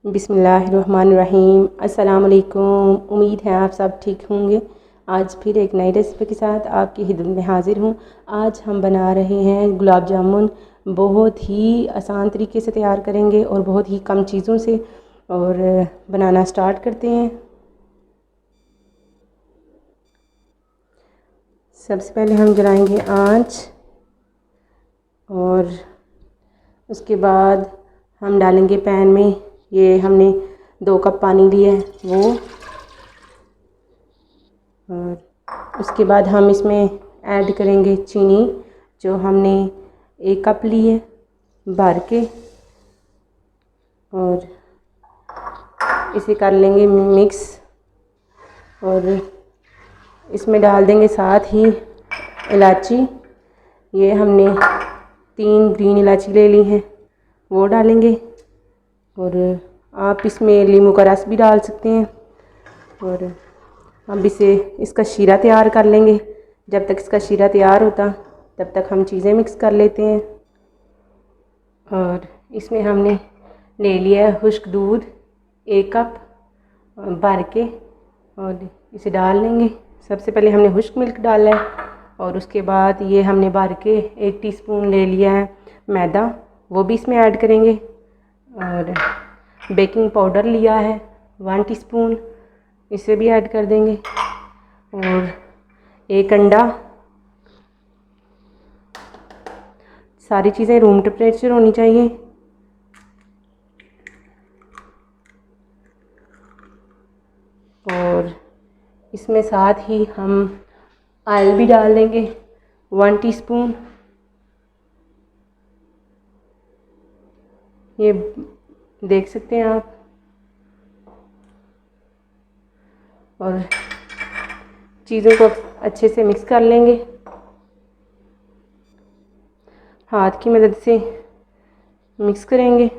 बिस्मिल्लाहिर्रहमानिर्रहीम। अस्सलाम वालेकुम। उम्मीद है आप सब ठीक होंगे। आज फिर एक नई रेसिपी के साथ आपकी खिदमत में हाजिर हूँ। आज हम बना रहे हैं गुलाब जामुन। बहुत ही आसान तरीके से तैयार करेंगे और बहुत ही कम चीज़ों से। और बनाना स्टार्ट करते हैं। सबसे पहले हम जलाएंगे आंच और उसके बाद हम डालेंगे पैन में, ये हमने 2 कप पानी लिया है वो, और उसके बाद हम इसमें ऐड करेंगे चीनी जो हमने 1 कप ली है भर के, और इसे कर लेंगे मिक्स। और इसमें डाल देंगे साथ ही इलायची, ये हमने 3 ग्रीन इलायची ले ली हैं वो डालेंगे। और आप इसमें नींबू का रस भी डाल सकते हैं। और अब इसका शीरा तैयार कर लेंगे। जब तक इसका शीरा तैयार होता तब तक हम चीज़ें मिक्स कर लेते हैं। और इसमें हमने ले लिया है खुश्क दूध 1 कप भर के, और इसे डाल लेंगे। सबसे पहले हमने खुश्क मिल्क डाला है, और उसके बाद ये हमने भर के 1 टीस्पून ले लिया है मैदा, वो भी इसमें ऐड करेंगे। और बेकिंग पाउडर लिया है 1 टीस्पून, इसे भी ऐड कर देंगे। और 1 अंडा। सारी चीज़ें रूम टेम्परेचर होनी चाहिए। और इसमें साथ ही हम ऑयल भी डाल देंगे 1 टीस्पून। ये देख सकते हैं आप। और चीज़ों को अच्छे से मिक्स कर लेंगे हाथ की मदद से, मिक्स करेंगे।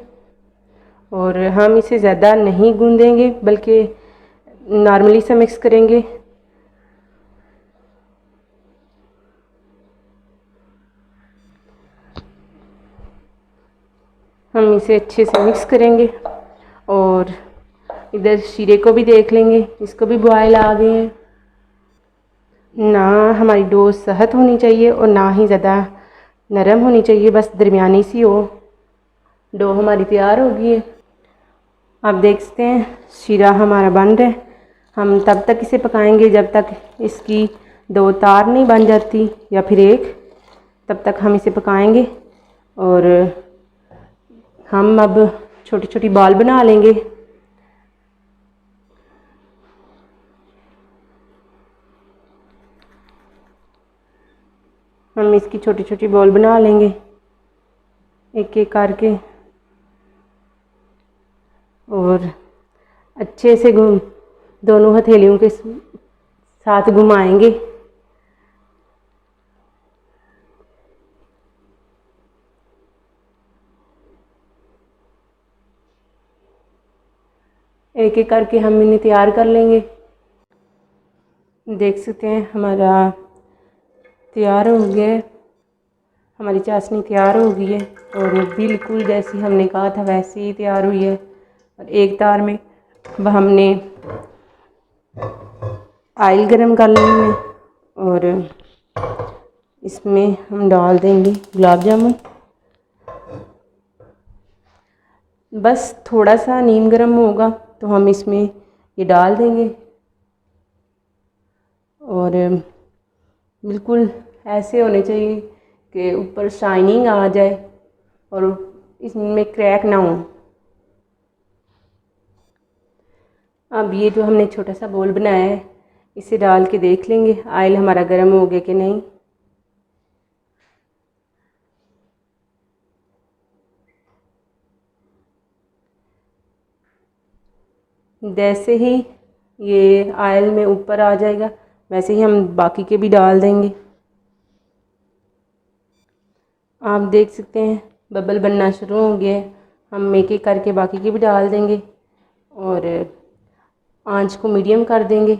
और हम इसे ज़्यादा नहीं गूंदेंगे बल्कि नॉर्मली से मिक्स करेंगे। हम इसे अच्छे से मिक्स करेंगे। और इधर शीरे को भी देख लेंगे, इसको भी बॉयल आ गए हैं। ना हमारी डो सख्त होनी चाहिए और ना ही ज़्यादा नरम होनी चाहिए, बस दरमियानी सी हो। डो हमारी तैयार हो गई है। आप देख सकते हैं शीरा हमारा बन रहा है। हम तब तक इसे पकाएंगे जब तक इसकी 2 तार नहीं बन जाती, या फिर 1, तब तक हम इसे पकाएंगे। और हम अब छोटी छोटी बॉल बना लेंगे। हम इसकी छोटी छोटी बॉल बना लेंगे एक एक करके, और अच्छे से दोनों हथेलियों के साथ घुमाएंगे। एक एक करके हम इन्हें तैयार कर लेंगे। देख सकते हैं हमारा तैयार हो गया है, हमारी चाशनी तैयार हो गई है। और बिल्कुल जैसी हमने कहा था वैसे ही तैयार हुई है। और एक तार में अब हमने ऑयल गरम कर लेना है, और इसमें हम डाल देंगे गुलाब जामुन। बस थोड़ा सा नीम गरम होगा तो हम इसमें ये डाल देंगे। और बिल्कुल ऐसे होने चाहिए कि ऊपर शाइनिंग आ जाए और इसमें क्रैक ना हो। अब ये जो हमने छोटा सा बोल बनाया है इसे डाल के देख लेंगे ऑयल हमारा गर्म हो गया कि नहीं। जैसे ही ये ऑयल में ऊपर आ जाएगा वैसे ही हम बाकी के भी डाल देंगे। आप देख सकते हैं बबल बनना शुरू हो गया है। हम एक एक करके बाकी के भी डाल देंगे और आंच को मीडियम कर देंगे।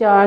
4